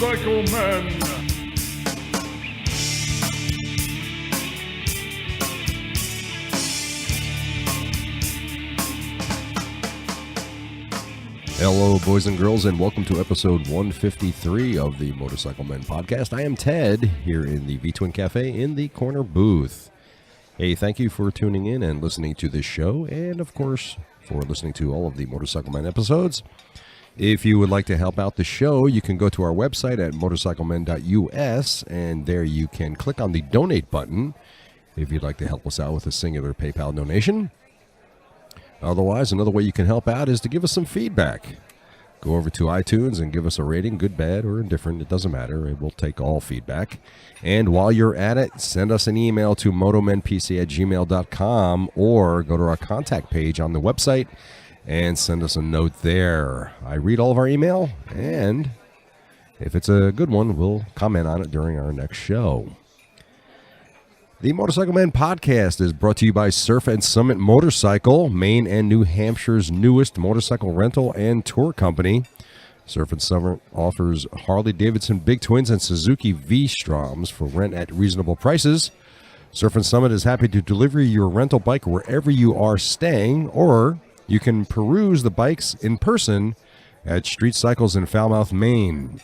Motorcycle Men. Hello, boys and girls, and welcome to episode 153 of the Motorcycle Men podcast. I am Ted, here in the V-Twin Cafe in the corner booth. Hey, thank you for tuning in and listening to this show, and of course, for listening to all of the Motorcycle Men episodes. If you would like to help out the show, you can go to our website at motorcyclemen.us, and there you can click on the donate button if you'd like to help us out with a singular PayPal donation. Otherwise, another way you can help out is to give us some feedback. Go over to iTunes and give us a rating, good, bad, or indifferent. It doesn't matter. We'll take all feedback. And while you're at it, send us an email to motomenpc@gmail.com or go to our contact page on the website and send us a note there. I read all of our email, and if it's a good one, we'll comment on it during our next show. The Motorcycle Men podcast is brought to you by Surf and Summit Motorcycle, Maine and New Hampshire's newest motorcycle rental and tour company. Surf and Summit offers Harley-Davidson Big Twins and Suzuki V-Stroms for rent at reasonable prices. Surf and Summit is happy to deliver your rental bike wherever you are staying, or you can peruse the bikes in person at Street Cycles in Falmouth, Maine.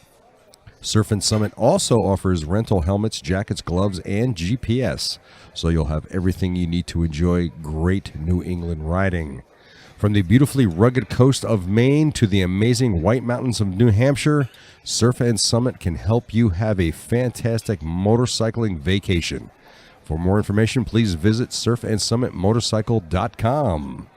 Surf and Summit also offers rental helmets, jackets, gloves, and GPS, so you'll have everything you need to enjoy great New England riding. From the beautifully rugged coast of Maine to the amazing White Mountains of New Hampshire, Surf and Summit can help you have a fantastic motorcycling vacation. For more information, please visit surfandsummitmotorcycle.com.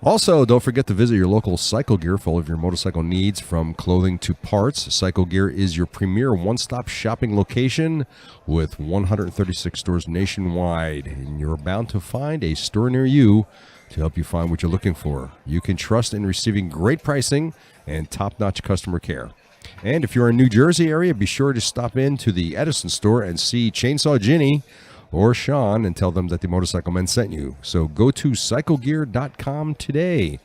Also, don't forget to visit your local Cycle Gear for all of your motorcycle needs, from clothing to parts. Cycle Gear is your premier one-stop shopping location with 136 stores nationwide, and you're bound to find a store near you to help you find what you're looking for. You can trust in receiving great pricing and top-notch customer care. And if you're in New Jersey area, be sure to stop in to the Edison store and see Chainsaw Ginny or Sean and tell them that the Motorcycle Men sent you. So go to cyclegear.com today.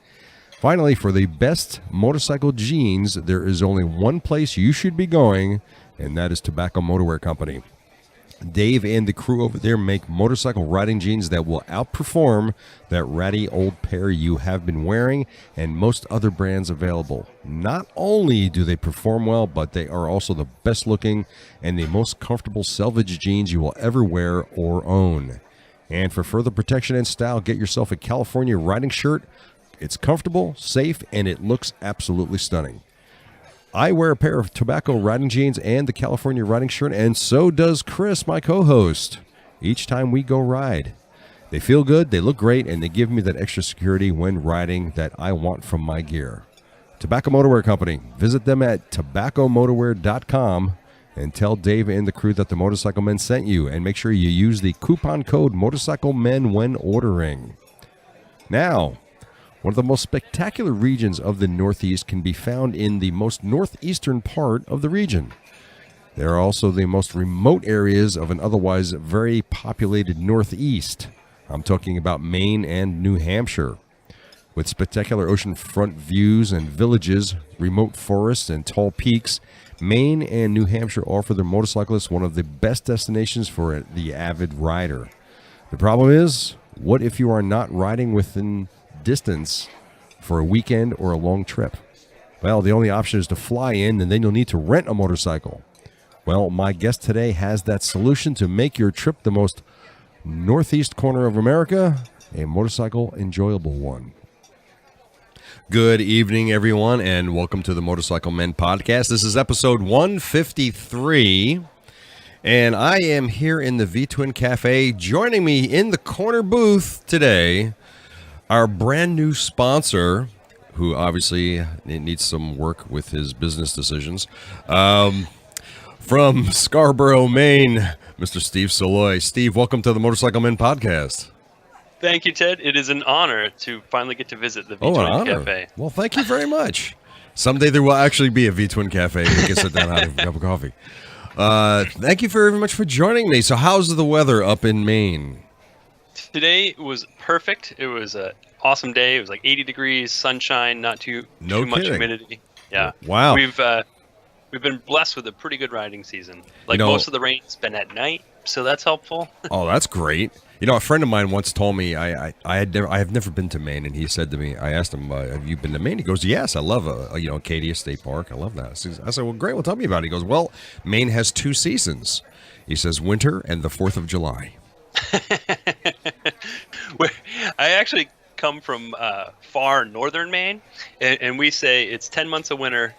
Finally, for the best motorcycle jeans, there is only one place you should be going, and that is Tobacco Motorwear Company. Dave and the crew over there make motorcycle riding jeans that will outperform that ratty old pair you have been wearing and most other brands available. Not only do they perform well, but they are also the best looking and the most comfortable selvage jeans you will ever wear or own. And for further protection and style, get yourself a California riding shirt. It's comfortable, safe, and it looks absolutely stunning. I wear a pair of Tobacco riding jeans and the California riding shirt, and so does Chris, my co-host, each time we go ride. They feel good, they look great, and they give me that extra security when riding that I want from my gear. Tobacco Motorwear Company. Visit them at tobaccomotorwear.com and tell Dave and the crew that the Motorcycle Men sent you, and make sure you use the coupon code MotorcycleMen when ordering. Now, one of the most spectacular regions of the Northeast can be found in the most northeastern part of the region. There are also the most remote areas of an otherwise very populated Northeast. I'm talking about Maine and New Hampshire. With spectacular oceanfront views and villages, remote forests, and tall peaks, Maine and New Hampshire offer their motorcyclists one of the best destinations for the avid rider. The problem is, what if you are not riding within distance for a weekend or a long trip? Well, the only option is to fly in, and then you'll need to rent a motorcycle. Well, my guest today has that solution to make your trip the most northeast corner of America a motorcycle enjoyable one. Good evening, everyone, and welcome to the Motorcycle Men podcast. This is episode 153, and I am here in the V-Twin Cafe. Joining me in the corner booth today, our brand new sponsor, who obviously needs some work with his business decisions, from Scarborough, Maine, Mr. Steve Salois. Steve, welcome to the Motorcycle Men podcast. Thank you, Ted. It is an honor to finally get to visit the V-Twin Cafe. Well, thank you very much. Someday there will actually be a V-Twin Cafe. We can sit down and have a cup of coffee. Thank you very much for joining me. So how's the weather up in Maine? Today was perfect. It was an awesome day. It was like 80 degrees, sunshine, not too much humidity. Yeah. Wow. We've we've been blessed with a pretty good riding season. Like most of the rain's been at night, so that's helpful. Oh, that's great. A friend of mine once told me I have never been to Maine, and he said to me, I asked him, "Have you been to Maine?" He goes, "Yes, I love Acadia State Park. I love that." I said, "Well, great. Well, tell me about it." He goes, "Well, Maine has 2 seasons." He says, "Winter and the 4th of July." I actually come from far northern Maine, and we say it's 10 months of winter,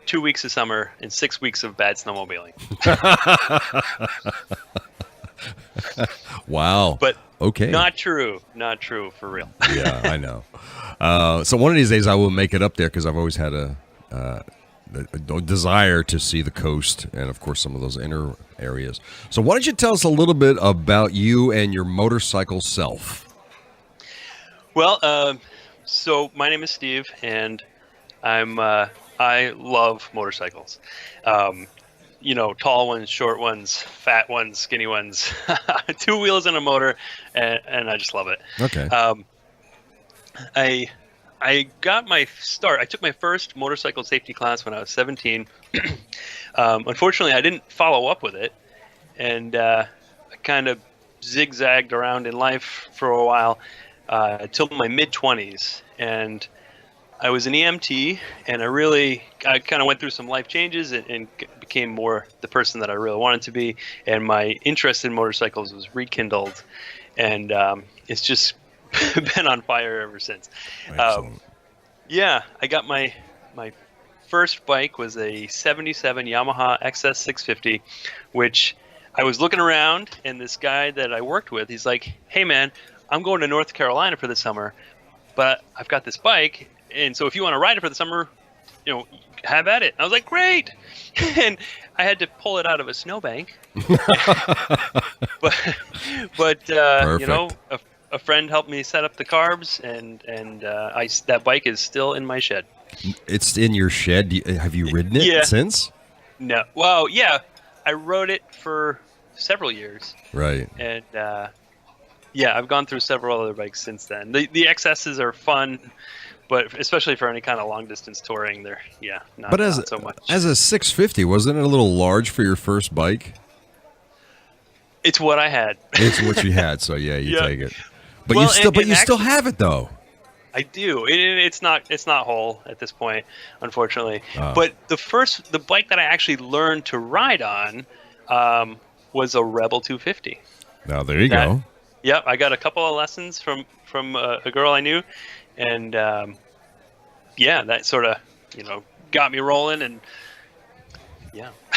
2 weeks of summer, and 6 weeks of bad snowmobiling. Wow. But okay, not true for real. Yeah, I know. So one of these days I will make it up there because I've always had a desire to see the coast and, of course, some of those inner areas. So why don't you tell us a little bit about you and your motorcycle self? Well, so my name is Steve, and I love motorcycles. Tall ones, short ones, fat ones, skinny ones, 2 wheels and a motor, and I just love it. Okay. I got my start. I took my first motorcycle safety class when I was 17. Unfortunately, I didn't follow up with it, and I kind of zigzagged around in life for a while till my mid-20s, and I was an EMT, and I kind of went through some life changes and became more the person that I really wanted to be, and my interest in motorcycles was rekindled, and it's just been on fire ever since. I got my first bike was a 77 Yamaha XS650, which I was looking around, and this guy that I worked with, he's like, "Hey man, I'm going to North Carolina for the summer, but I've got this bike, and so if you want to ride it for the summer, have at it." And I was like, "Great!" And I had to pull it out of a snowbank. but a friend helped me set up the carbs, and that bike is still in my shed. It's in your shed. Have you ridden it since? No. Well, yeah, I rode it for several years. Right. And I've gone through several other bikes since then. The XSs are fun, but especially for any kind of long distance touring, they're not so much. As a 650, wasn't it a little large for your first bike? It's what I had. It's what you had, so you take it. But you still have it though. I do. It's not whole at this point, unfortunately. But the bike that I actually learned to ride on was a Rebel 250. Now there you go. Yep, I got a couple of lessons from a girl I knew, and that sort of got me rolling, and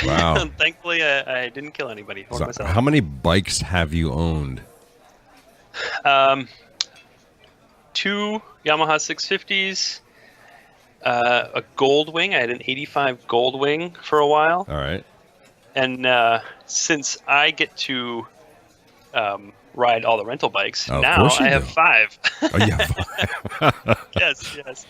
wow. Thankfully I didn't kill anybody or myself. How many bikes have you owned? 2 Yamaha 650s, a Goldwing. I had an 85 Goldwing for a while. All right. And since I get to ride all the rental bikes, now I have 5. Oh, yeah. Yes.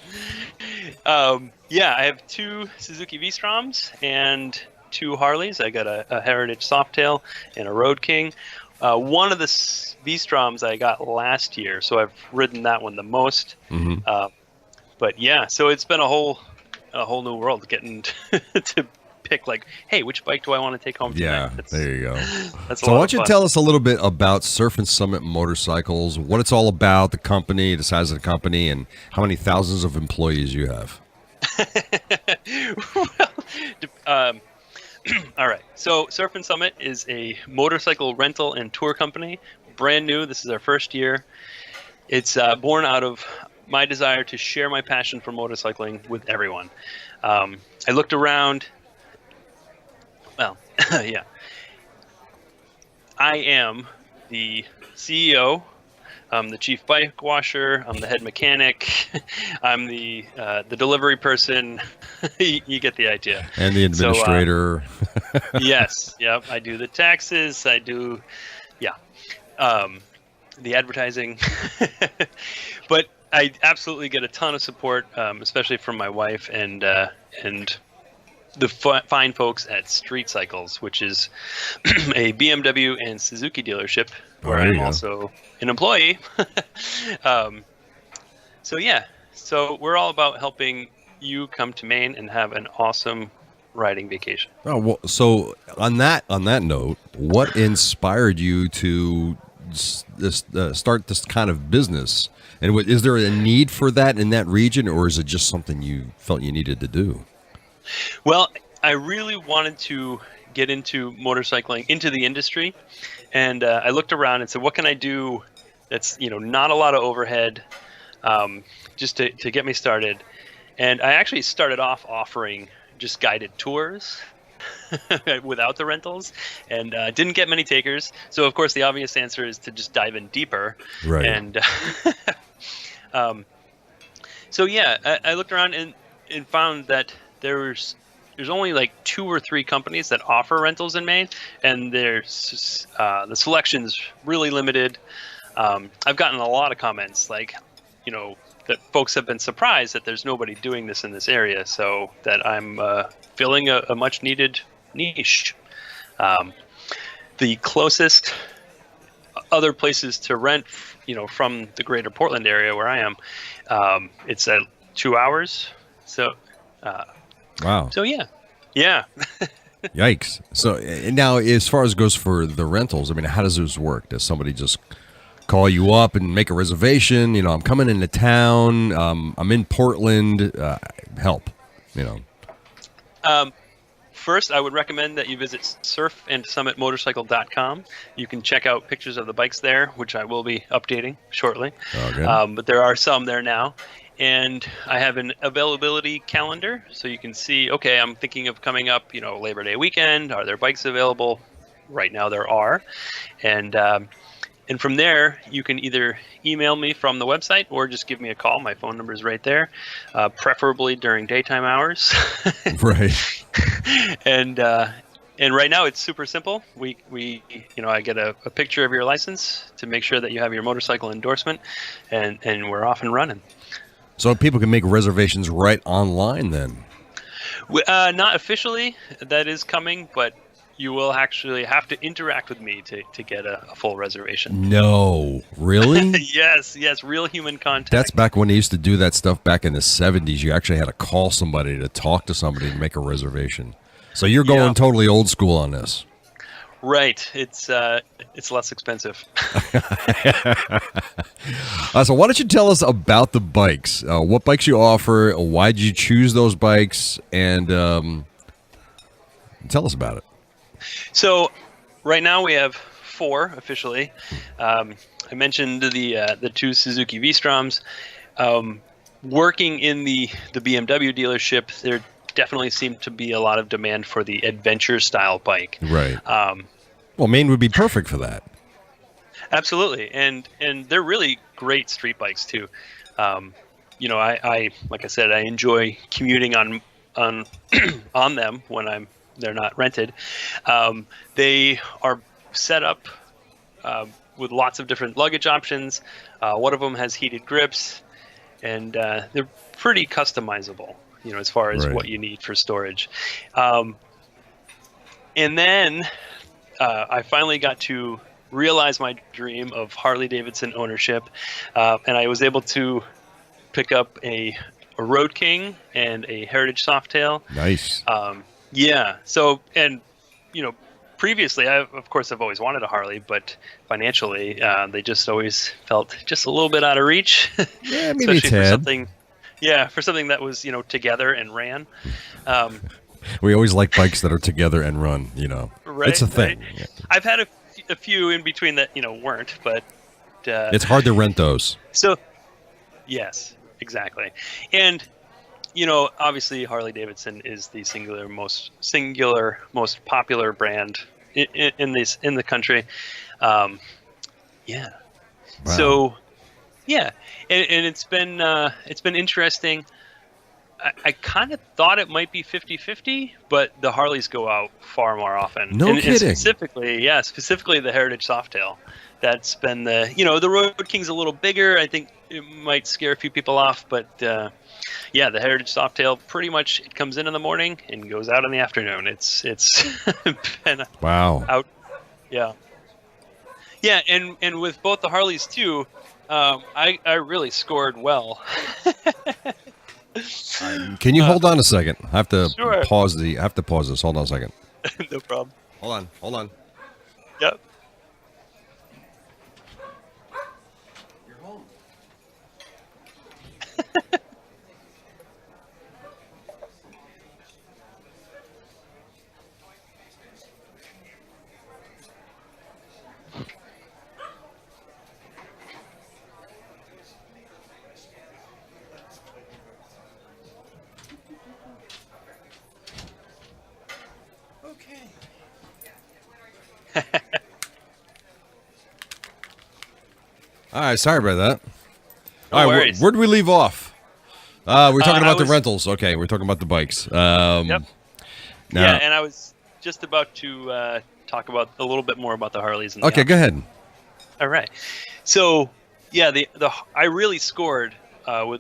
I have 2 Suzuki V-Stroms and 2 Harleys. I got a Heritage Softail and a Road King. One of the V-Stroms I got last year, so I've ridden that one the most. Mm-hmm. So it's been a whole new world getting to pick, like, hey, which bike do I want to take home tonight? Yeah, there you go. That's so why don't you tell us a little bit about Surf and Summit Motorcycles, what it's all about, the company, the size of the company, and how many thousands of employees you have? All right. So Surf and Summit is a motorcycle rental and tour company. Brand new. This is our first year. It's born out of my desire to share my passion for motorcycling with everyone. I looked around. Well, yeah. I am the CEO. I'm the chief bike washer. I'm the head mechanic. I'm the delivery person. You get the idea. And the administrator. Yes. Yep. I do the taxes. I do, the advertising. But I absolutely get a ton of support, especially from my wife and the fine folks at Street Cycles, which is a BMW and Suzuki dealership where I'm also an employee. So we're all about helping you come to Maine and have an awesome riding vacation. Oh, well, so on that note, what inspired you to start this kind of business? And is there a need for that in that region, or is it just something you felt you needed to do? Well, I really wanted to get into motorcycling, into the industry, and I looked around and said, what can I do that's, not a lot of overhead, just to get me started. And I actually started off offering just guided tours without the rentals, and didn't get many takers. So of course the obvious answer is to just dive in deeper. Right. And so yeah, I looked around and found that there's only like 2 or 3 companies that offer rentals in Maine, and there's the selection's really limited. I've gotten a lot of comments like, that folks have been surprised that there's nobody doing this in this area, so that I'm filling a much needed niche. The closest other places to rent, from the greater Portland area where I am, it's at 2 hours. So, Wow. So yeah. Yikes. So now, as far as goes for the rentals, I mean, how does this work? Does somebody just call you up and make a reservation? I'm coming into town. I'm in Portland. Help. First, I would recommend that you visit surfandsummitmotorcycle.com. You can check out pictures of the bikes there, which I will be updating shortly. Okay. But there are some there now. And I have an availability calendar, so you can see, okay, I'm thinking of coming up, Labor Day weekend. Are there bikes available? Right now there are. And from there, you can either email me from the website or just give me a call. My phone number is right there, preferably during daytime hours. Right. And right now it's super simple. We I get a picture of your license to make sure that you have your motorcycle endorsement, and we're off and running. So people can make reservations right online then? Not officially. That is coming, but you will actually have to interact with me to get a full reservation. No, really? Yes, real human contact. That's back when they used to do that stuff back in the 70s. You actually had to call somebody to talk to somebody to make a reservation. So you're going totally old school on this. Right. It's less expensive. So why don't you tell us about the bikes? What bikes you offer? Why did you choose those bikes? And tell us about it. So right now we have 4 officially. I mentioned the 2 Suzuki V-Stroms. Working in the BMW dealership, there definitely seemed to be a lot of demand for the adventure style bike. Right. Well, Maine would be perfect for that. Absolutely, and they're really great street bikes too. I like I said, I enjoy commuting on on them when they're not rented. They are set up with lots of different luggage options. One of them has heated grips, and they're pretty customizable, as far as what you need for storage. And then I finally got to realize my dream of Harley-Davidson ownership, and I was able to pick up a Road King and a Heritage Softail. Nice. Yeah. So, and previously, I of course have always wanted a Harley, but financially, they just always felt just a little bit out of reach. Yeah, maybe especially for something. Yeah, for something that was together and ran. We always like bikes that are together and run. Right, it's a thing. Right. Yeah. I've had a few in between that weren't, but it's hard to rent those. So, yes, exactly, and obviously Harley Davidson is the singular most popular brand in the country. Yeah. Wow. So, yeah, and it's been interesting. I kind of thought it might be 50-50, but the Harleys go out far more often. No kidding. And specifically the Heritage Softail. That's been the Road King's a little bigger. I think it might scare a few people off, but the Heritage Softail pretty much it comes in the morning and goes out in the afternoon. It's been out. Yeah. Yeah, and with both the Harleys too, I really scored well. Can you hold on a second? I have to Sure. pause the. I have to pause this. Hold on a second. No problem. Hold on. Hold on. Yep. You're home. All right, sorry about that. No All right, worries. where did we leave off? We're talking about the was- rentals. Okay, we're talking about the bikes. Yep. Now, Yeah, and I was just about to talk about a little bit more about the Harleys. And the okay, go ahead. All right. So yeah, I really scored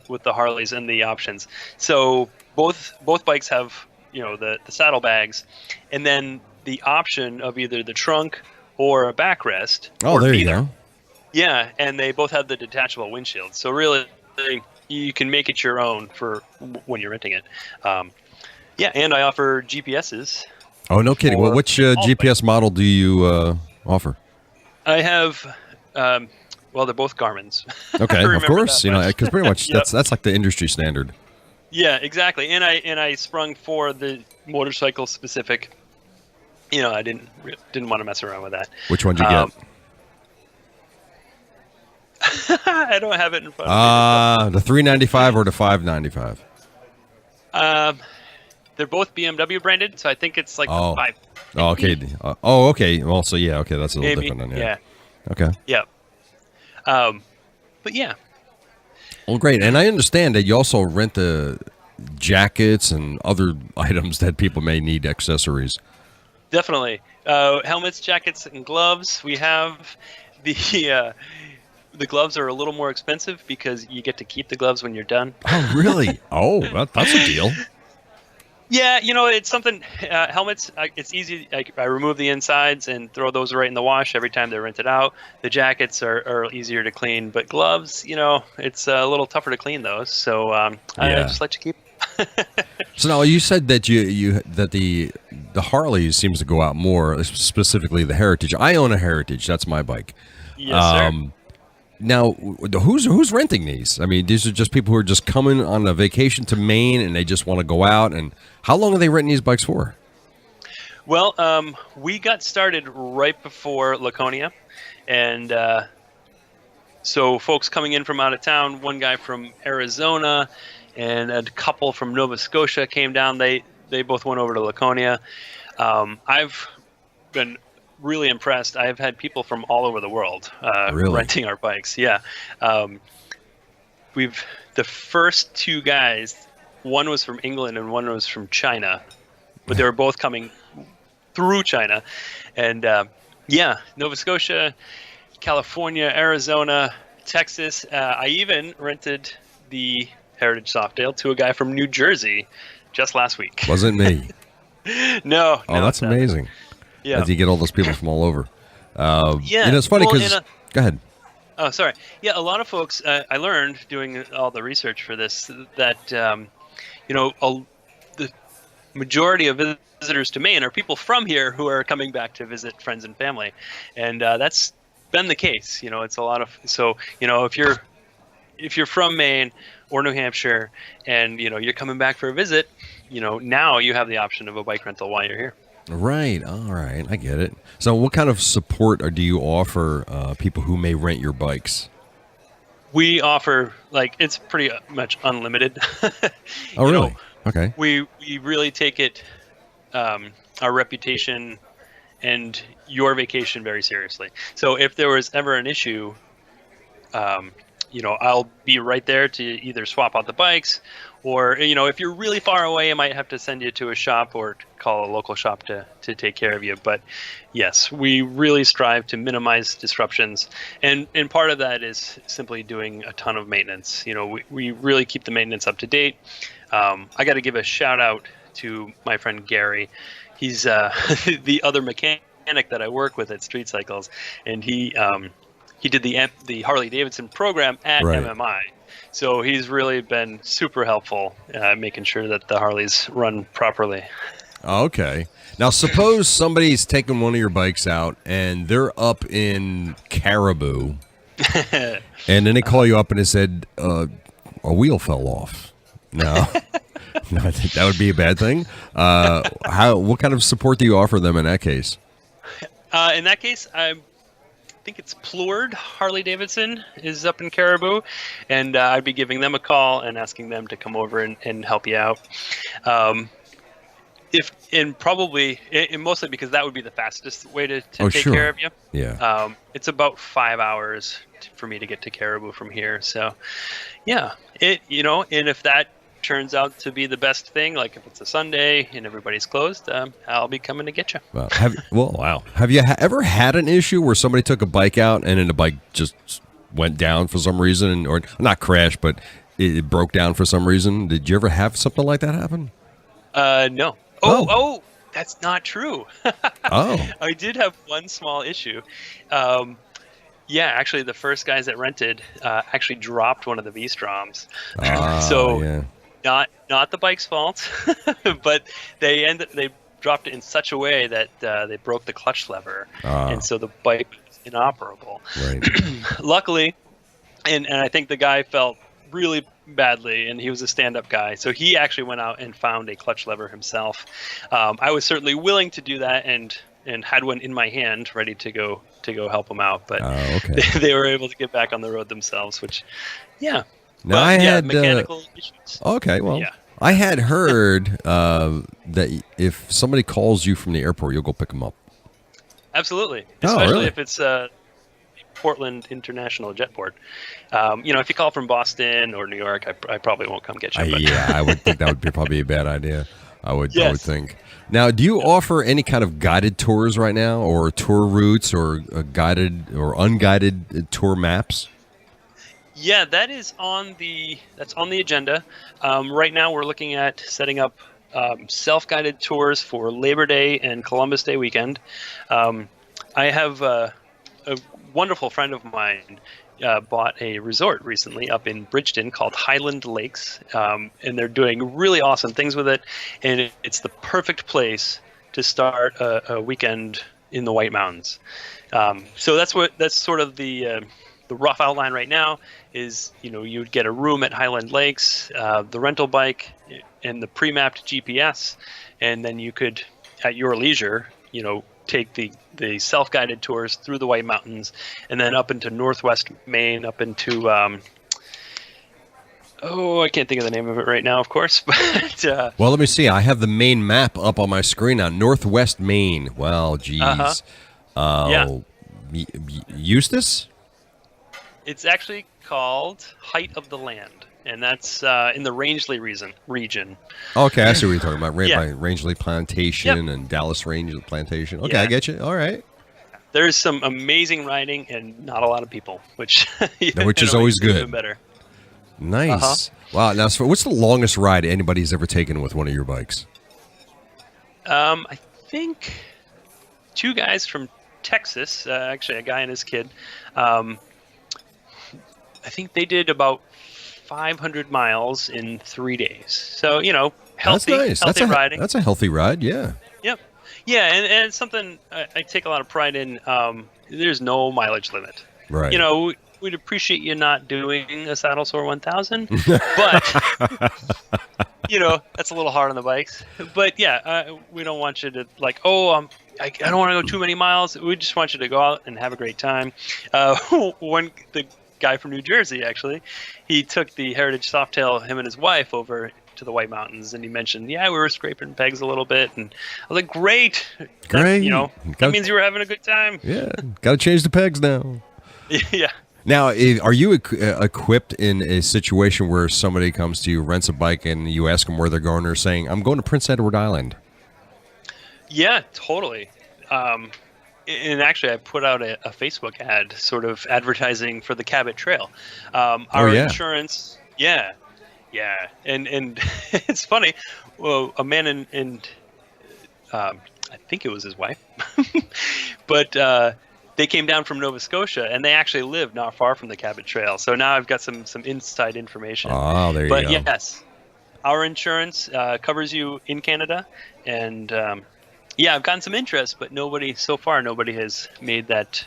with the Harleys and the options. So both bikes have the saddlebags, and then the option of either the trunk or a backrest. Oh, or there you neither. go. Yeah, and they both have the detachable windshield. So really, you can make it your own for when you're renting it. Yeah, and I offer GPSs. Oh, no kidding. Well, which GPS model do you offer? I have, well, they're both Garmin's. Okay, of Remember course. that much. Because pretty much Yep. that's like the industry standard. Yeah, exactly. And I sprung for the motorcycle specific. I didn't want to mess around with that. Which one did you get? I don't have it in front of me. The 395 or the 595? They're both BMW branded, so I think it's like Oh. the 5. Oh, okay. Okay. Well, so yeah, okay, that's a little Maybe. different then. Yeah. Okay. Yep. But yeah. Well, great. And I understand that you also rent the jackets and other items that people may need, accessories. Definitely. Helmets, jackets, and gloves. We have the gloves are a little more expensive because you get to keep the gloves when you're done. Oh, really? Oh, that's a deal. Yeah, it's something. Helmets, it's easy. I remove the insides and throw those right in the wash every time they're rented out. The jackets are easier to clean, but gloves, it's a little tougher to clean those. So I just let you keep. So now you said that that the Harley seems to go out more, specifically the Heritage. I own a Heritage. That's my bike. Yes, sir. Now, who's renting these? I mean, these are just people who are just coming on a vacation to Maine and they just want to go out. And how long are they renting these bikes for? Well, we got started right before Laconia, and so folks coming in from out of town, one guy from Arizona and a couple from Nova Scotia came down. They both went over to Laconia. I've been really impressed. I've had people from all over the world Really? renting our bikes. Yeah. The first two guys, one was from England and one was from China, but they were both coming through China. And Nova Scotia, California, Arizona, Texas. I even rented the Heritage Softail to a guy from New Jersey just last week. Wasn't me. No. Oh, that's amazing. Yeah. As you get all those people from all over. Yeah. It's funny Well, because... Go ahead. Oh, sorry. Yeah, a lot of folks, I learned doing all the research for this that, the majority of visitors to Maine are people from here who are coming back to visit friends and family. And that's been the case. It's a lot of, so, if you're from Maine or New Hampshire and, you're coming back for a visit, now you have the option of a bike rental while you're here. Right. All right. I get it. So what kind of support do you offer people who may rent your bikes? We offer, it's pretty much unlimited. Oh, really? Okay. We really take it, our reputation and your vacation very seriously. So if there was ever an issue, I'll be right there to either swap out the bikes or, if you're really far away, I might have to send you to a shop or call a local shop to take care of you. But yes, we really strive to minimize disruptions. And part of that is simply doing a ton of maintenance. We really keep the maintenance up to date. I got to give a shout out to my friend Gary. He's the other mechanic that I work with at Street Cycles, and he he did the Harley Davidson program at Right. MMI. So he's really been super helpful, making sure that the Harleys run properly. Okay. Now, suppose somebody's taking one of your bikes out and they're up in Caribou, and then they call you up and they said a wheel fell off. No, no, I think that would be a bad thing. What kind of support do you offer them in that case? In that case, I think it's Plurd Harley Davidson is up in Caribou, and I'd be giving them a call and asking them to come over and help you out. Mostly because that would be the fastest way to take sure. care of you. Yeah. It's about 5 hours for me to get to Caribou from here. So, yeah, and if that turns out to be the best thing, like if it's a Sunday and everybody's closed, I'll be coming to get you. Wow. Have you ever had an issue where somebody took a bike out and then the bike just went down for some reason, or not crashed, but it broke down for some reason? Did you ever have something like that happen? No. Oh, that's not true. Oh. I did have one small issue. Actually, the first guys that rented actually dropped one of the V-Stroms. Not the bike's fault, but they dropped it in such a way that they broke the clutch lever, and so the bike was inoperable. Right. Luckily, and I think the guy felt really badly, and he was a stand-up guy, so he actually went out and found a clutch lever himself. I was certainly willing to do that, and had one in my hand ready to go help them out, but they were able to get back on the road themselves, which Now, I had mechanical issues. Okay, well, I had heard that if somebody calls you from the airport, you'll go pick them up. Absolutely, especially really? if it's Portland International Jetport. If you call from Boston or New York, I probably won't come get you. I would think that would be probably a bad idea. I would think. Now, do you offer any kind of guided tours right now, or tour routes, or guided or unguided tour maps? Yeah, that's on the agenda. Right now, we're looking at setting up self-guided tours for Labor Day and Columbus Day weekend. I have a wonderful friend of mine bought a resort recently up in Bridgeton called Highland Lakes, and they're doing really awesome things with it. And it's the perfect place to start a weekend in the White Mountains. So that's sort of the rough outline right now. Is you'd get a room at Highland Lakes, the rental bike, and the pre-mapped GPS, and then you could, at your leisure, take the self-guided tours through the White Mountains, and then up into Northwest Maine, up into I can't think of the name of it right now, of course. But well, let me see. I have the Maine map up on my screen now. Northwest Maine. Well, geez. Eustis? It's actually called Height of the Land, and that's in the Rangeley region. Okay, I see what you're talking about. By Rangeley Plantation and Dallas Range Plantation. Okay, I get you. All right. There's some amazing riding and not a lot of people, which is always good. Even better. Nice. Wow. Now, so what's the longest ride anybody's ever taken with one of your bikes? I think two guys from Texas, actually a guy and his kid. I think they did about 500 miles in 3 days. So, healthy, that's nice. Healthy riding. That's a healthy ride, yeah. Yep. Yeah, and it's something I take a lot of pride in. There's no mileage limit. Right. We'd appreciate you not doing a Saddle Sore 1000, but, that's a little hard on the bikes. But, we don't want you to, I don't want to go too many miles. We just want you to go out and have a great time. The guy from New Jersey, actually, he took the Heritage Softail, him and his wife, over to the White Mountains, and he mentioned, we were scraping pegs a little bit, and I was like, great. That means you were having a good time. Yeah, got to change the pegs now. Yeah. Now, are you equipped in a situation where somebody comes to you, rents a bike, and you ask them where they're going, or saying, I'm going to Prince Edward Island? Yeah, totally. And actually, I put out a Facebook ad sort of advertising for the Cabot Trail. Our insurance, and it's funny. Well, a man and I think it was his wife, but they came down from Nova Scotia, and they actually live not far from the Cabot Trail. So now I've got some inside information. Oh, there you But go. yes, our insurance covers you in Canada, and yeah, I've gotten some interest, but nobody has made that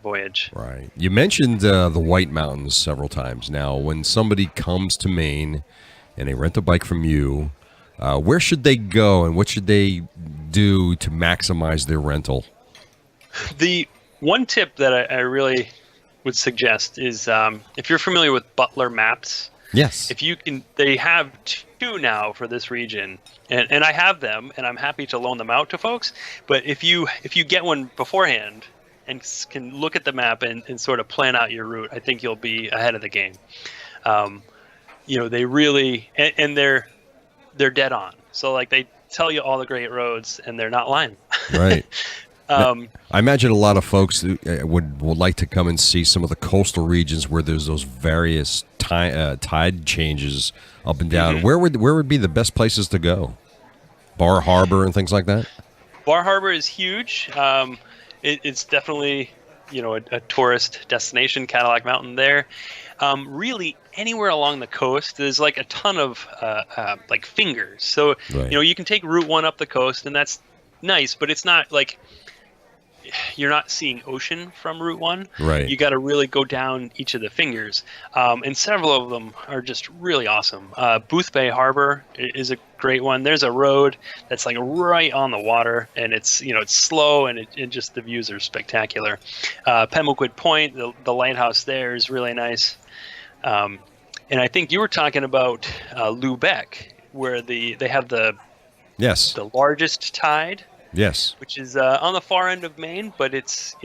voyage. Right. You mentioned the White Mountains several times. Now, when somebody comes to Maine and they rent a bike from you, where should they go, and what should they do to maximize their rental? The one tip that I really would suggest is if you're familiar with Butler Maps. Yes. If you can, they have two now for this region, and I have them, and I'm happy to loan them out to folks. But if you get one beforehand and can look at the map and sort of plan out your route, I think you'll be ahead of the game. They really and they're dead on. So like they tell you all the great roads, and they're not lying. Right. I imagine a lot of folks would like to come and see some of the coastal regions where there's those various tide changes up and down. Mm-hmm. Where would be the best places to go? Bar Harbor and things like that? Bar Harbor is huge. It's definitely a tourist destination. Cadillac Mountain there. Really anywhere along the coast, there's like a ton of like fingers. So right. You can take Route 1 up the coast, and that's nice, but it's not like you're not seeing ocean from Route 1. Right. You got to really go down each of the fingers. And several of them are just really awesome. Booth Bay Harbor is a great one. There's a road that's like right on the water, and it's slow, and it just the views are spectacular. Pemaquid Point, the lighthouse there is really nice. And I think you were talking about Lubec, where they have the largest tide. Yes. Which is on the far end of Maine, but it's,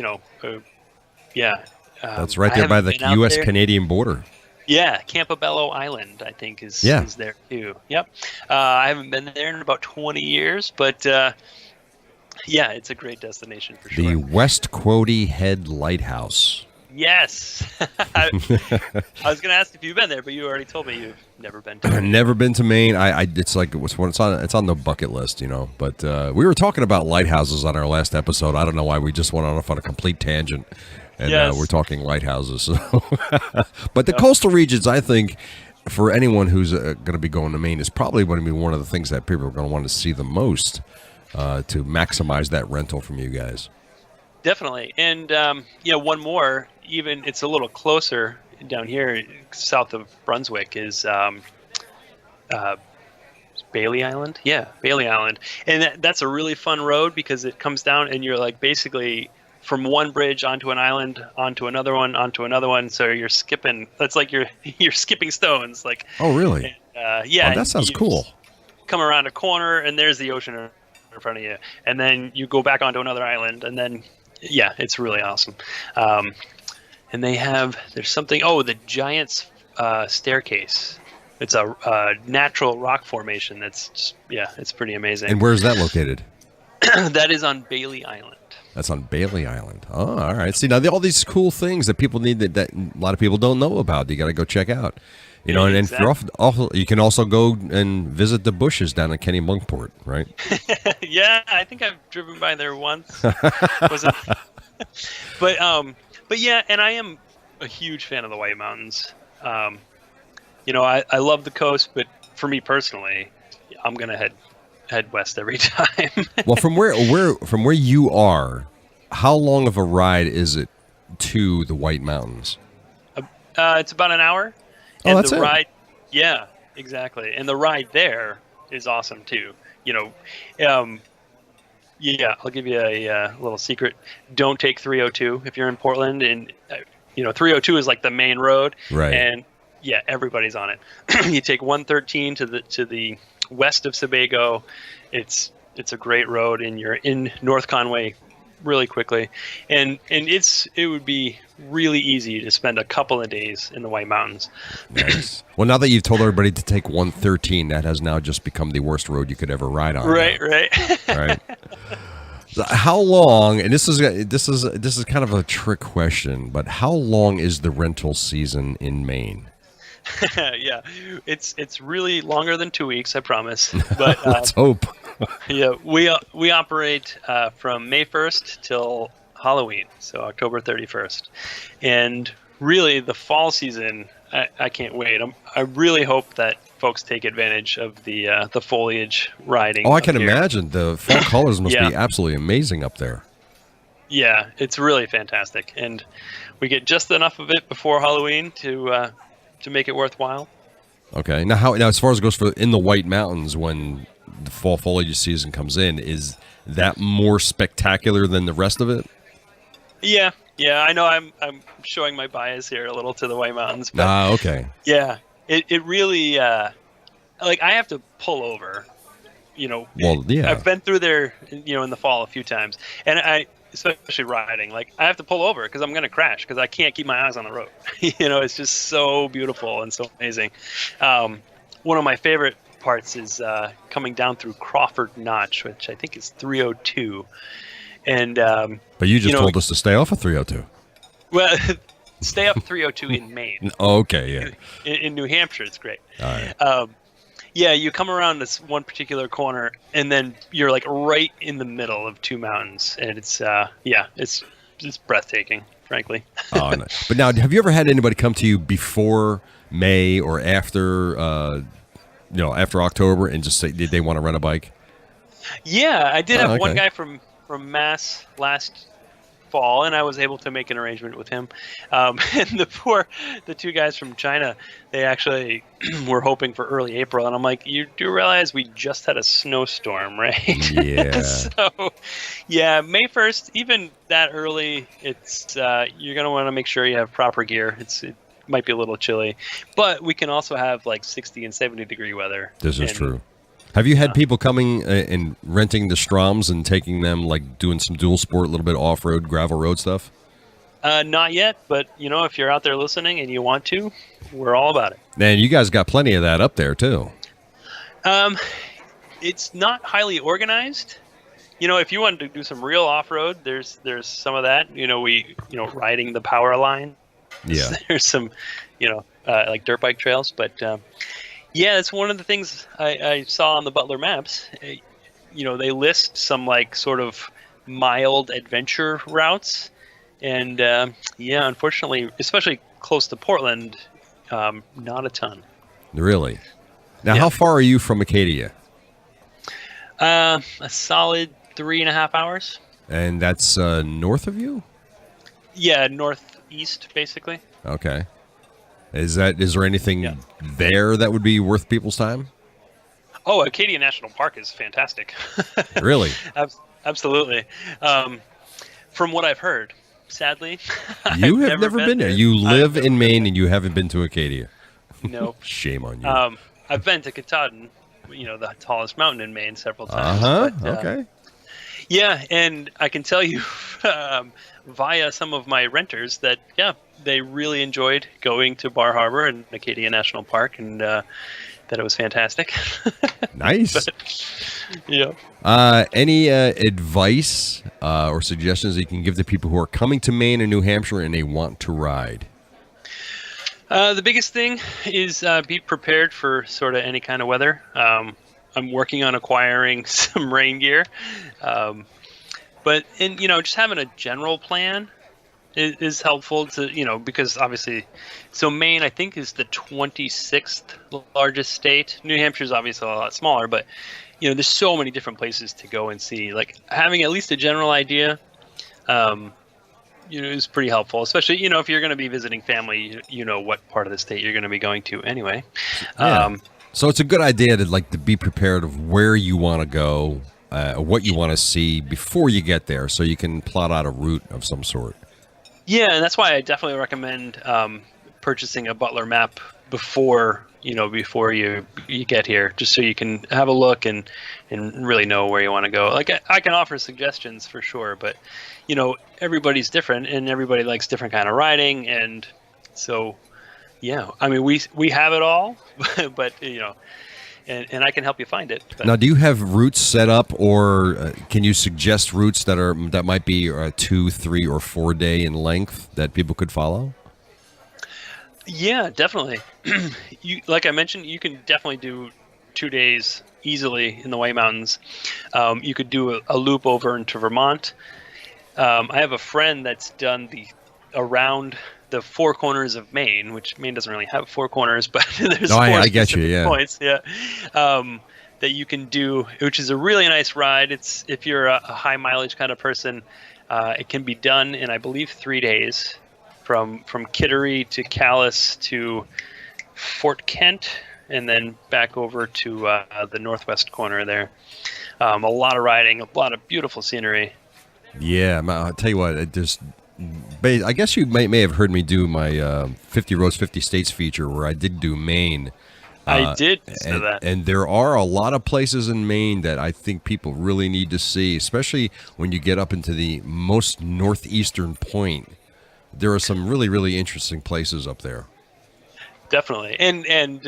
that's right there by the U.S.-Canadian border. Yeah, Campobello Island, I think, is there too. Yep. I haven't been there in about 20 years, but it's a great destination for sure. The West Quoddy Head Lighthouse. Yes. I was going to ask if you've been there, but you already told me you've never been to Maine. Never been to Maine. It's on the bucket list, But we were talking about lighthouses on our last episode. I don't know why we just went off on a complete tangent, and we're talking lighthouses. So. But the coastal regions, I think, for anyone who's going to be going to Maine, is probably going to be one of the things that people are going to want to see the most to maximize that rental from you guys. Definitely. And, one more, even it's a little closer down here south of Brunswick is Bailey Island. Yeah, Bailey Island. And that's a really fun road because it comes down and you're like basically from one bridge onto an island, onto another one. So you're skipping. That's like you're skipping stones. Like. Oh, really? And, that sounds cool. Come around a corner and there's the ocean in front of you. And then you go back onto another island and then... Yeah, it's really awesome. And there's something, the Giant's Staircase. It's a natural rock formation that's just, it's pretty amazing. And where's that located? That is on Bailey Island. That's on Bailey Island. Oh, all right. See, now all these cool things that people need that a lot of people don't know about, you got to go check out. And exactly. You can also go and visit the bushes down at Kennebunkport, right? Yeah, I think I've driven by there once. But yeah, and I am a huge fan of the White Mountains. I love the coast, but for me personally, I'm gonna head west every time. Well, from where you are, how long of a ride is it to the White Mountains? It's about an hour. And that's the ride, yeah, exactly. And the ride there is awesome too. I'll give you a little secret. Don't take 302 if you're in Portland, and 302 is like the main road, right? And everybody's on it. You take 113 to the west of Sebago. It's a great road, and you're in North Conway really quickly, and it would be really easy to spend a couple of days in the White Mountains. Nice. Well, now that you've told everybody to take 113, that has now just become the worst road you could ever ride on. Right. So how long? And this is kind of a trick question, but how long is the rental season in Maine? Yeah, it's really longer than 2 weeks, I promise. But let's hope. Yeah, we operate from May 1st till Halloween, so October 31st. And really, the fall season, I can't wait. I really hope that folks take advantage of the foliage riding. Oh, I can up here. imagine. The fall colors must Yeah. be absolutely amazing up there. Yeah, it's really fantastic, and we get just enough of it before Halloween to make it worthwhile. Okay. Now as far as it goes for in the White Mountains, when the fall foliage season comes in, is that more spectacular than the rest of it? Yeah, I know I'm showing my bias here a little to the White Mountains, but Okay. yeah, it really like I have to pull over. Well, yeah. I've been through there, in the fall a few times, and especially riding, like I have to pull over because I'm going to crash because I can't keep my eyes on the road. It's just so beautiful and so amazing. One of my favorite parts is coming down through Crawford Notch, which I think is 302. And But you just told us to stay off of 302. well, stay up 302 in Maine. Okay, yeah. In New Hampshire, it's great. All right. Yeah, you come around this one particular corner, and then you're like right in the middle of two mountains, and it's it's breathtaking, frankly. Oh, nice. But now, have you ever had anybody come to you before May or after, after October, and just say did they want to rent a bike? Yeah, I did have one okay. guy from Mass last fall, and I was able to make an arrangement with him. And the two guys from China, they actually were hoping for early April, and I'm like, you do realize we just had a snowstorm, right? Yeah. So, yeah, May 1st, even that early, it's you're gonna want to make sure you have proper gear. It might be a little chilly, but we can also have like 60 and 70 degree weather. This is true. Have you had people coming and renting the Stroms and taking them, like doing some dual sport, a little bit off-road, gravel road stuff? Not yet, but if you're out there listening and you want to, we're all about it. Man, you guys got plenty of that up there too. It's not highly organized. If you wanted to do some real off-road, there's some of that. Riding the power line. Yeah. There's some, like dirt bike trails, but yeah, it's one of the things I saw on the Butler maps. They list some like sort of mild adventure routes, and unfortunately, especially close to Portland, not a ton. Really? Now, Yeah. How far are you from Acadia? A solid 3.5 hours. And that's north of you? Yeah, northeast, basically. Okay. Is there anything there that would be worth people's time? Oh, Acadia National Park is fantastic. Really? Absolutely. From what I've heard, sadly, You I've have never been there. You live in Maine and you haven't been to Acadia. No. Shame on you. I've been to Katahdin, the tallest mountain in Maine, several times. But, okay. Yeah, and I can tell you via some of my renters that, they really enjoyed going to Bar Harbor and Acadia National Park, and that it was fantastic. Nice. Yeah. Any advice or suggestions that you can give to people who are coming to Maine and New Hampshire and they want to ride? The biggest thing is be prepared for sort of any kind of weather. I'm working on acquiring some rain gear, but just having a general plan is helpful to because obviously, so Maine I think is the 26th largest state. New Hampshire is obviously a lot smaller, but there's so many different places to go and see. Like having at least a general idea, is pretty helpful, especially if you're going to be visiting family. What part of the state you're going to be going to anyway. Yeah. So it's a good idea to be prepared of where you want to go, what you want to see before you get there, so you can plot out a route of some sort. Yeah, and that's why I definitely recommend purchasing a Butler map before you get here, just so you can have a look and really know where you want to go. Like I can offer suggestions for sure, but everybody's different and everybody likes different kind of riding, and so yeah, I mean we have it all, but and I can help you find it. But. Now, do you have routes set up, or can you suggest routes that might be 2, 3, or 4 day in length that people could follow? Yeah, definitely. Like I mentioned, you can definitely do 2 days easily in the White Mountains. You could do a loop over into Vermont. I have a friend that's done the around the four corners of Maine, which Maine doesn't really have four corners, but there's No, four I get you. specific Yeah. points. Yeah. That you can do, which is a really nice ride. It's if you're a high mileage kind of person, it can be done in, I believe, 3 days, from Kittery to Calais to Fort Kent, and then back over to the northwest corner there. A lot of riding, a lot of beautiful scenery. Yeah, I'll tell you what. I guess you may have heard me do my 50 Roads, 50 States feature where I did do Maine. I did know that. And there are a lot of places in Maine that I think people really need to see, especially when you get up into the most northeastern point. There are some really, really interesting places up there. Definitely, and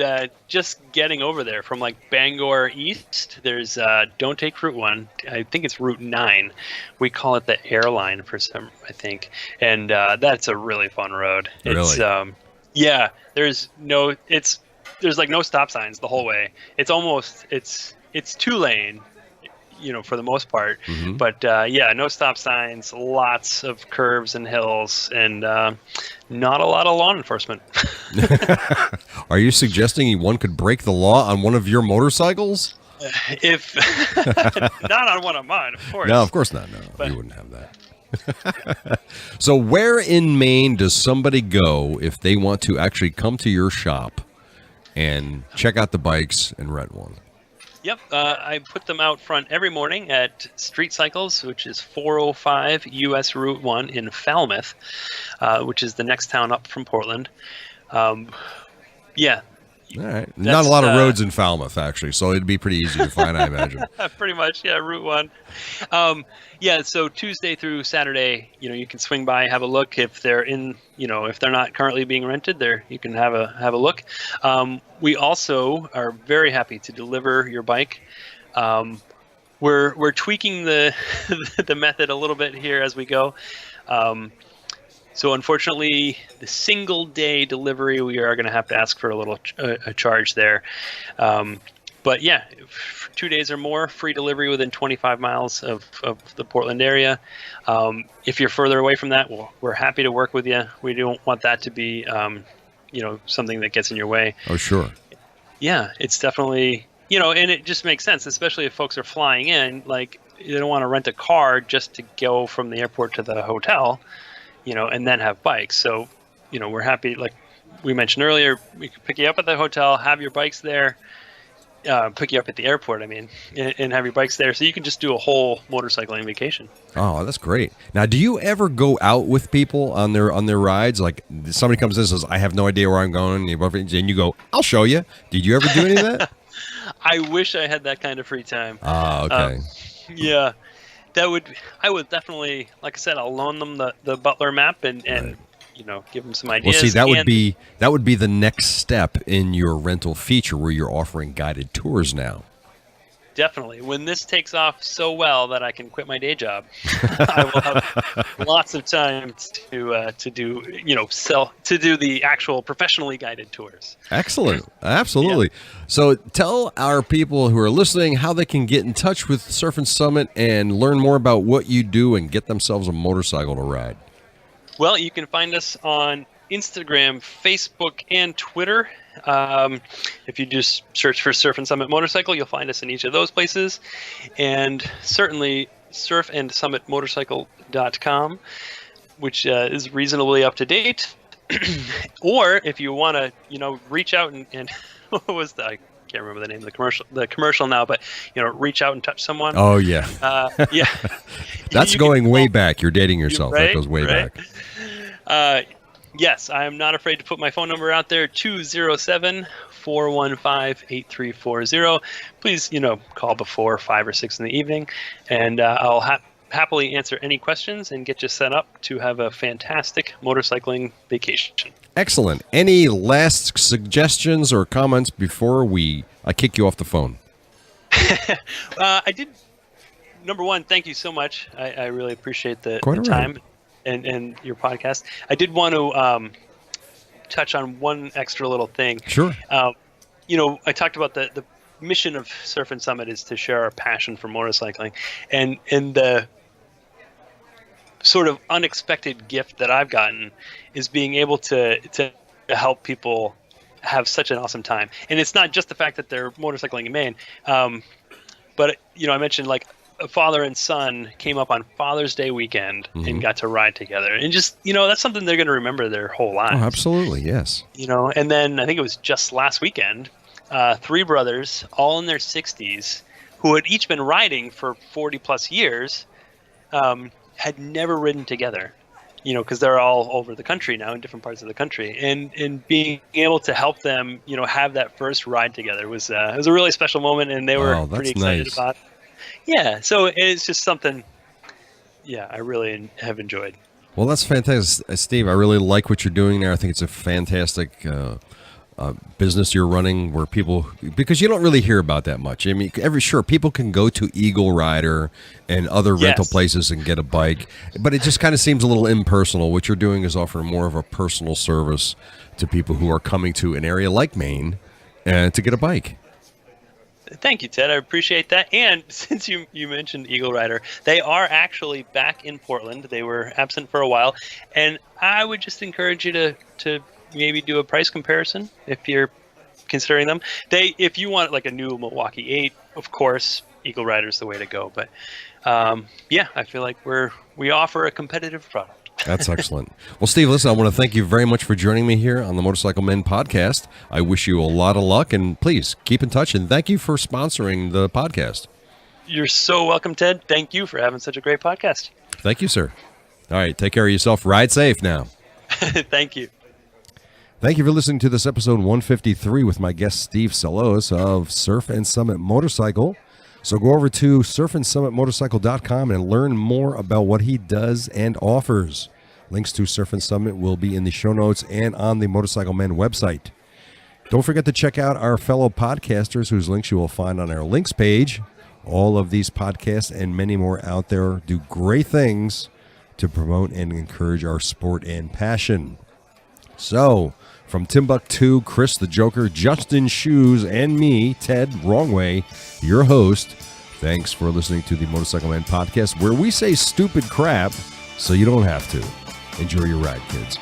just getting over there from like Bangor east, there's don't take Route 1. I think it's Route 9. We call it the airline for some, I think, and that's a really fun road. Really? It's yeah. There's like no stop signs the whole way. It's 2-lane, for the most part. Mm-hmm. But yeah, no stop signs, lots of curves and hills, and not a lot of law enforcement. Are you suggesting one could break the law on one of your motorcycles? If not on one of mine, of course. No, of course not. No, But you wouldn't have that. So where in Maine does somebody go if they want to actually come to your shop and check out the bikes and rent one? Yep, I put them out front every morning at Street Cycles, which is 405 US Route 1 in Falmouth, which is the next town up from Portland. Yeah. All right. Not a lot of roads in Falmouth, actually, so it'd be pretty easy to find, I imagine. Pretty much, yeah, Route 1. Yeah, so Tuesday through Saturday, you can swing by, have a look. If they're if they're not currently being rented, you can have a look. We also are very happy to deliver your bike. We're tweaking the the method a little bit here as we go. So unfortunately, the single day delivery, we are going to have to ask for a little a charge there. But yeah, 2 days or more, free delivery within 25 miles of the Portland area. If you're further away from that, we're happy to work with you. We don't want that to be, something that gets in your way. Oh, sure. Yeah, it's definitely, and it just makes sense, especially if folks are flying in. Like, you don't want to rent a car just to go from the airport to the hotel, and then have bikes. So, we're happy, like we mentioned earlier, we can pick you up at the hotel, have your bikes there, pick you up at the airport, and have your bikes there. So you can just do a whole motorcycling vacation. Oh, that's great. Now, do you ever go out with people on their rides? Like somebody comes in and says, I have no idea where I'm going, and you go, I'll show you. Did you ever do any of that? I wish I had that kind of free time. Oh, okay. Yeah. I would definitely, like I said, I'll loan them the Butler map and Right. Give them some ideas. Well, see, that would be the next step in your rental feature where you're offering guided tours now. Definitely. When this takes off so well that I can quit my day job, I will have lots of time to do the actual professionally guided tours. Excellent. Absolutely. Yeah. So tell our people who are listening how they can get in touch with Surf and Summit and learn more about what you do and get themselves a motorcycle to ride. Well, you can find us on Instagram, Facebook, and Twitter. If you just search for Surf and Summit Motorcycle, you'll find us in each of those places. And certainly surfandsummitmotorcycle.com, which is reasonably up to date. Or if you want to, reach out and what was that? I can't remember the name of the commercial now, but reach out and touch someone. Oh yeah. Yeah. That's going way back. You're dating yourself. Right, that goes way back. Yes, I'm not afraid to put my phone number out there, 207-415-8340. Please, call before 5 or 6 in the evening, and I'll happily answer any questions and get you set up to have a fantastic motorcycling vacation. Excellent. Any last suggestions or comments before I kick you off the phone? I did. Number one, thank you so much. I really appreciate the time. Right. And your podcast. I did want to touch on one extra little thing. Sure. I talked about the mission of Surf and Summit is to share our passion for motorcycling, and the sort of unexpected gift that I've gotten is being able to help people have such an awesome time. And it's not just the fact that they're motorcycling in Maine, but I mentioned like a father and son came up on Father's Day weekend and got to ride together, and just that's something they're going to remember their whole lives. Oh, absolutely, yes. And then I think it was just last weekend, 3 brothers, all in their 60s, who had each been riding for 40 plus years, had never ridden together, because they're all over the country now in different parts of the country, and being able to help them, have that first ride together was it was a really special moment, and they were pretty excited about it. Yeah, so it's just something, I really have enjoyed. Well, that's fantastic, Steve. I really like what you're doing there. I think it's a fantastic business you're running, where people, because you don't really hear about that much. I mean, people can go to Eagle Rider and other rental places and get a bike, but it just kind of seems a little impersonal. What you're doing is offering more of a personal service to people who are coming to an area like Maine to get a bike. Thank you, Ted. I appreciate that. And since you mentioned Eagle Rider, they are actually back in Portland. They were absent for a while, and I would just encourage you to maybe do a price comparison if you're considering them. If you want like a new Milwaukee 8, of course, Eagle Rider is the way to go. But I feel like we offer a competitive product. That's excellent. Well, Steve, listen, I want to thank you very much for joining me here on the Motorcycle Men podcast. I wish you a lot of luck, and please keep in touch, and thank you for sponsoring the podcast. You're so welcome, Ted. Thank you for having such a great podcast. Thank you, sir. All right, take care of yourself. Ride safe now. Thank you. Thank you for listening to this episode 153 with my guest, Steve Salois of Surf and Summit Motorcycle. So go over to surfandsummitmotorcycle.com and learn more about what he does and offers. Links to Surf and Summit will be in the show notes and on the Motorcycle Men website. Don't forget to check out our fellow podcasters whose links you will find on our links page. All of these podcasts and many more out there do great things to promote and encourage our sport and passion. So, from Timbuktu, Chris the Joker, Justin Shoes, and me, Ted Wrongway, your host, thanks for listening to the Motorcycle Man podcast, where we say stupid crap so you don't have to. Enjoy your ride, kids.